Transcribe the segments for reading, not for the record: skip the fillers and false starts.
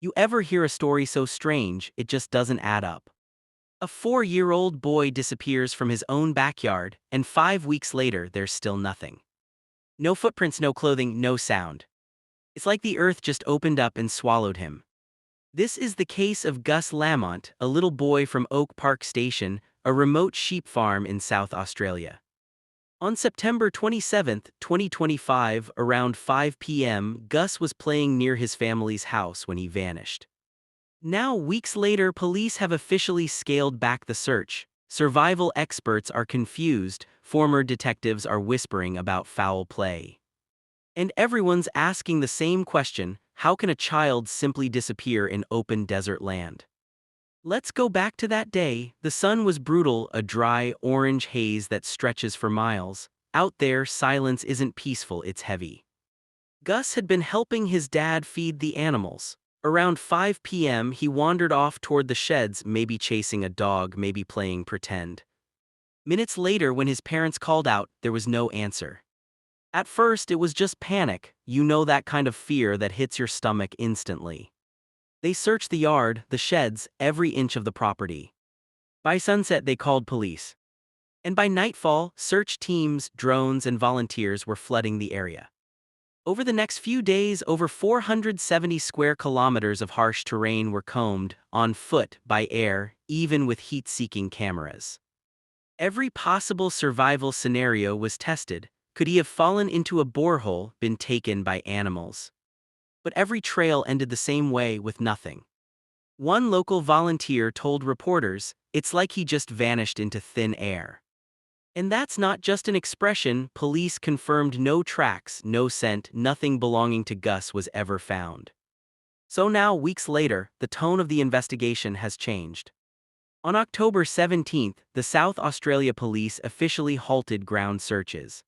You ever hear a story so strange, it just doesn't add up? A 4-year-old boy disappears from his own backyard, and 5 weeks later, there's still nothing. No footprints, no clothing, no sound. It's like the earth just opened up and swallowed him. This is the case of Gus Lamont, a little boy from Oak Park Station, a remote sheep farm in South Australia. On September 27, 2025, around 5 p.m., Gus was playing near his family's house when he vanished. Now, weeks later, police have officially scaled back the search. Survival experts are confused, former detectives are whispering about foul play. And everyone's asking the same question: how can a child simply disappear in open desert land? Let's go back to that day. The sun was brutal, a dry, orange haze that stretches for miles. Out there, silence isn't peaceful, it's heavy. Gus had been helping his dad feed the animals. Around 5 p.m., he wandered off toward the sheds, maybe chasing a dog, maybe playing pretend. Minutes later, when his parents called out, there was no answer. At first, it was just panic, that kind of fear that hits your stomach instantly. They searched the yard, the sheds, every inch of the property. By sunset, they called police. And by nightfall, search teams, drones, and volunteers were flooding the area. Over the next few days, over 470 square kilometers of harsh terrain were combed, on foot, by air, even with heat-seeking cameras. Every possible survival scenario was tested. Could he have fallen into a borehole, been taken by animals? But every trail ended the same way, with nothing. One local volunteer told reporters, "It's like he just vanished into thin air." And that's not just an expression. Police confirmed no tracks, no scent, nothing belonging to Gus was ever found. So now, weeks later, the tone of the investigation has changed. On October 17th, the South Australia Police officially halted ground searches.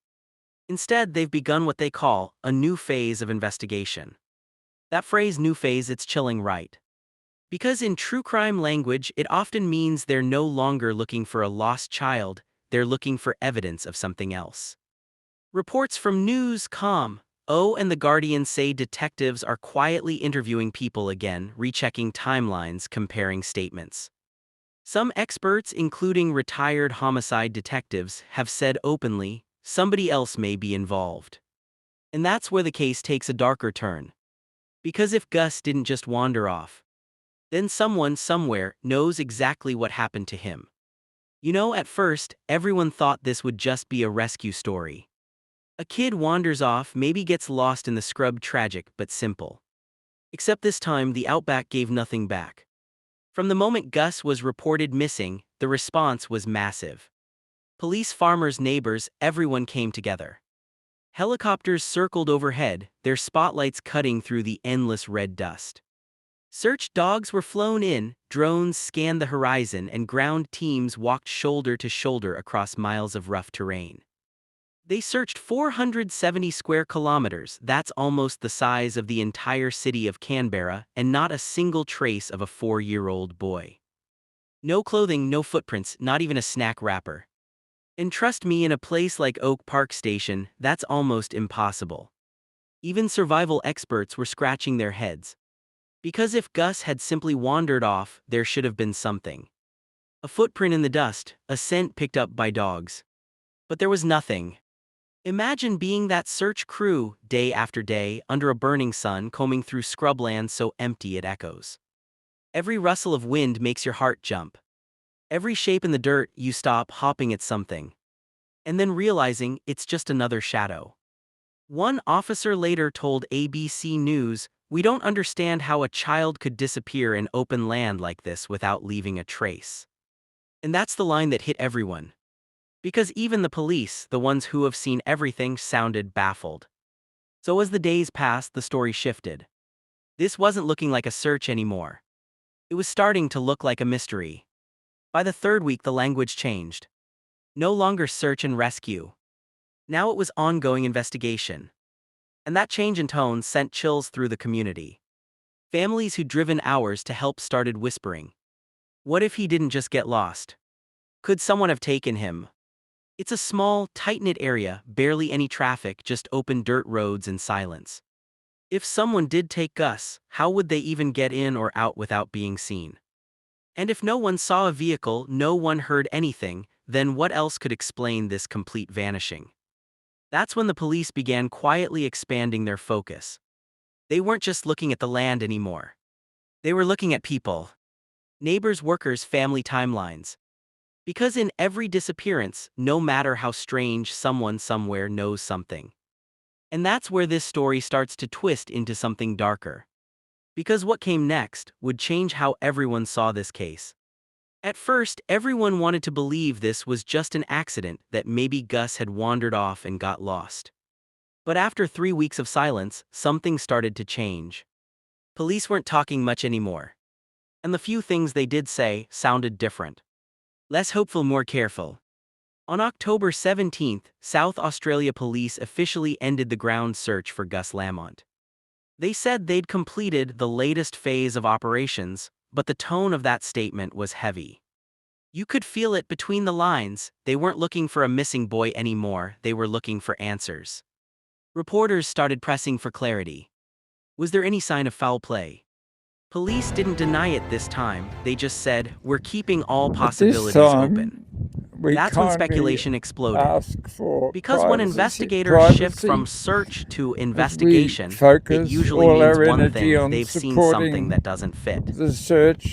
Instead, they've begun what they call a new phase of investigation. That phrase, new phase, it's chilling, right? Because in true crime language, it often means they're no longer looking for a lost child, they're looking for evidence of something else. Reports from News.com.au and The Guardian say detectives are quietly interviewing people again, rechecking timelines, comparing statements. Some experts, including retired homicide detectives, have said openly, somebody else may be involved. And that's where the case takes a darker turn. Because if Gus didn't just wander off, then someone somewhere knows exactly what happened to him. At first, everyone thought this would just be a rescue story. A kid wanders off, maybe gets lost in the scrub, tragic but simple. Except this time, the Outback gave nothing back. From the moment Gus was reported missing, the response was massive. Police, farmers, neighbors, everyone came together. Helicopters circled overhead, their spotlights cutting through the endless red dust. Search dogs were flown in, drones scanned the horizon, and ground teams walked shoulder to shoulder across miles of rough terrain. They searched 470 square kilometers, that's almost the size of the entire city of Canberra, and not a single trace of a 4-year-old boy. No clothing, no footprints, not even a snack wrapper. And trust me, in a place like Oak Park Station, that's almost impossible. Even survival experts were scratching their heads. Because if Gus had simply wandered off, there should have been something. A footprint in the dust, a scent picked up by dogs. But there was nothing. Imagine being that search crew, day after day, under a burning sun, combing through scrubland so empty it echoes. Every rustle of wind makes your heart jump. Every shape in the dirt, you stop, hopping at something. And then realizing it's just another shadow. One officer later told ABC News, "We don't understand how a child could disappear in open land like this without leaving a trace." And that's the line that hit everyone. Because even the police, the ones who have seen everything, sounded baffled. So as the days passed, the story shifted. This wasn't looking like a search anymore. It was starting to look like a mystery. By the third week, the language changed. No longer search and rescue. Now it was ongoing investigation. And that change in tone sent chills through the community. Families who'd driven hours to help started whispering, what if he didn't just get lost? Could someone have taken him? It's a small, tight-knit area, barely any traffic, just open dirt roads and silence. If someone did take Gus, how would they even get in or out without being seen? And if no one saw a vehicle, no one heard anything, then what else could explain this complete vanishing? That's when the police began quietly expanding their focus. They weren't just looking at the land anymore. They were looking at people. Neighbors, workers, family timelines. Because in every disappearance, no matter how strange, someone somewhere knows something. And that's where this story starts to twist into something darker. Because what came next would change how everyone saw this case. At first, everyone wanted to believe this was just an accident, that maybe Gus had wandered off and got lost. But after 3 weeks of silence, something started to change. Police weren't talking much anymore. And the few things they did say sounded different. Less hopeful, more careful. On October 17th, South Australia police officially ended the ground search for Gus Lamont. They said they'd completed the latest phase of operations, but the tone of that statement was heavy. You could feel it between the lines. They weren't looking for a missing boy anymore, they were looking for answers. Reporters started pressing for clarity. Was there any sign of foul play? Police didn't deny it this time, they just said, "We're keeping all possibilities open." That's when speculation exploded. Because when investigators shift from search to investigation, it usually means one thing: they've seen something that doesn't fit.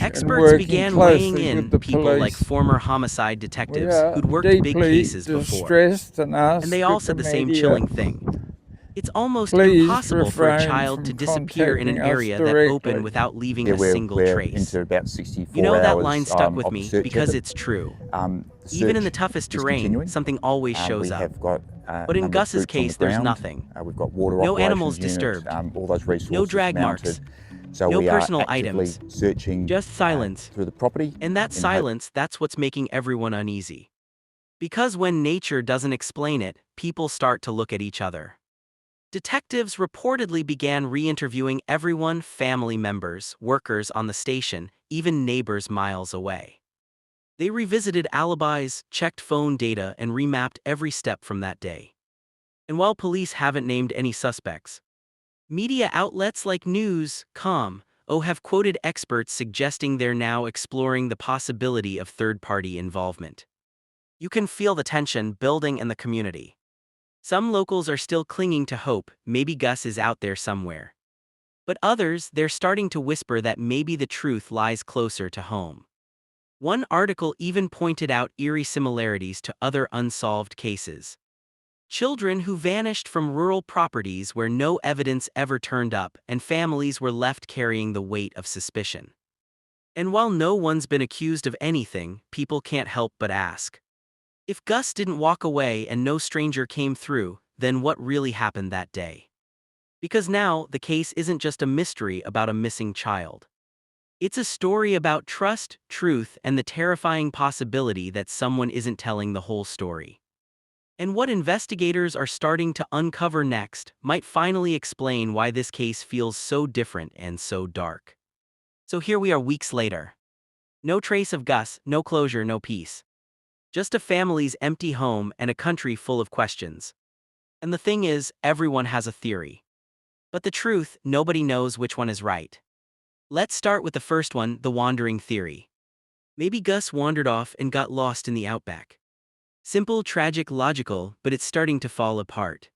Experts began weighing in people like former homicide detectives who'd worked big cases before. And they all said the same chilling thing. It's almost impossible for a child to disappear in an area that open without leaving a single trace. About 64 You know, that hours, line stuck with of me search because effort. it's true. Search Even in the toughest is terrain, continuing. something always shows We up. have got But in number of Gus's troops on the case, there's ground. nothing. We've got water No operations animals unit, disturbed. all those resources No drag mounted. marks. So No we are personal actively items. searching Just silence. through the property. And that in hope- silence, that's what's making everyone uneasy. Because when nature doesn't explain it, people start to look at each other. Detectives reportedly began re-interviewing everyone: family members, workers on the station, even neighbors miles away. They revisited alibis, checked phone data, and remapped every step from that day. And while police haven't named any suspects, media outlets like News.com have quoted experts suggesting they're now exploring the possibility of third-party involvement. You can feel the tension building in the community. Some locals are still clinging to hope, maybe Gus is out there somewhere. But others, they're starting to whisper that maybe the truth lies closer to home. One article even pointed out eerie similarities to other unsolved cases. Children who vanished from rural properties where no evidence ever turned up, and families were left carrying the weight of suspicion. And while no one's been accused of anything, people can't help but ask. If Gus didn't walk away and no stranger came through, then what really happened that day? Because now, the case isn't just a mystery about a missing child. It's a story about trust, truth, and the terrifying possibility that someone isn't telling the whole story. And what investigators are starting to uncover next might finally explain why this case feels so different and so dark. So here we are weeks later. No trace of Gus, no closure, no peace. Just a family's empty home and a country full of questions. And the thing is, everyone has a theory. But the truth, nobody knows which one is right. Let's start with the first one, the wandering theory. Maybe Gus wandered off and got lost in the Outback. Simple, tragic, logical, but it's starting to fall apart.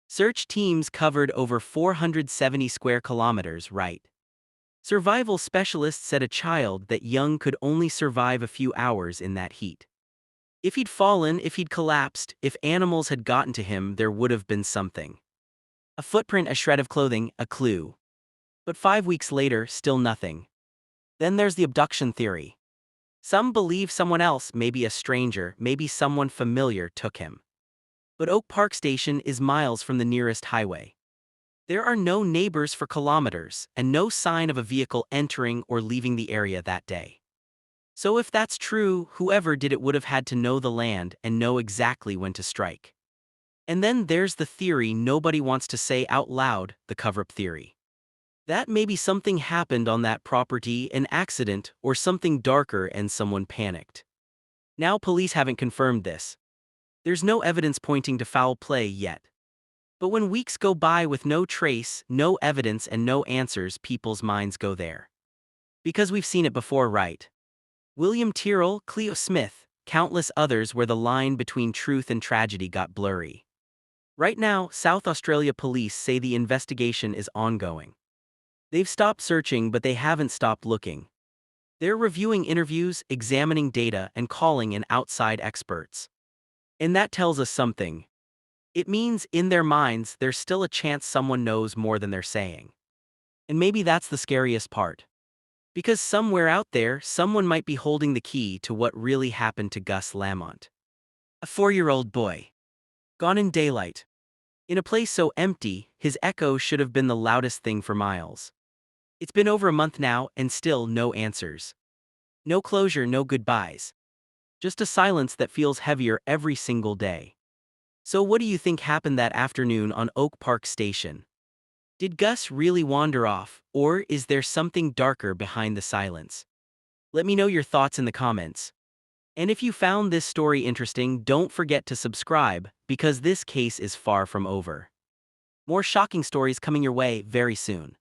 Search teams covered over 470 square kilometers, right? Survival specialists said a child that young could only survive a few hours in that heat. If he'd fallen, if he'd collapsed, if animals had gotten to him, there would have been something. A footprint, a shred of clothing, a clue. But 5 weeks later, still nothing. Then there's the abduction theory. Some believe someone else, maybe a stranger, maybe someone familiar, took him. But Oak Park Station is miles from the nearest highway. There are no neighbors for kilometers, and no sign of a vehicle entering or leaving the area that day. So if that's true, whoever did it would have had to know the land and know exactly when to strike. And then there's the theory nobody wants to say out loud, the cover-up theory. That maybe something happened on that property, an accident, or something darker, and someone panicked. Now police haven't confirmed this. There's no evidence pointing to foul play yet. But when weeks go by with no trace, no evidence, and no answers, people's minds go there. Because we've seen it before, right? William Tyrrell, Cleo Smith, countless others where the line between truth and tragedy got blurry. Right now, South Australia police say the investigation is ongoing. They've stopped searching, but they haven't stopped looking. They're reviewing interviews, examining data, and calling in outside experts. And that tells us something. It means, in their minds, there's still a chance someone knows more than they're saying. And maybe that's the scariest part. Because somewhere out there, someone might be holding the key to what really happened to Gus Lamont. A 4-year-old boy. Gone in daylight. In a place so empty, his echo should have been the loudest thing for miles. It's been over a month now, and still no answers. No closure, no goodbyes. Just a silence that feels heavier every single day. So what do you think happened that afternoon on Oak Park Station? Did Gus really wander off, or is there something darker behind the silence? Let me know your thoughts in the comments. And if you found this story interesting, don't forget to subscribe, because this case is far from over. More shocking stories coming your way very soon.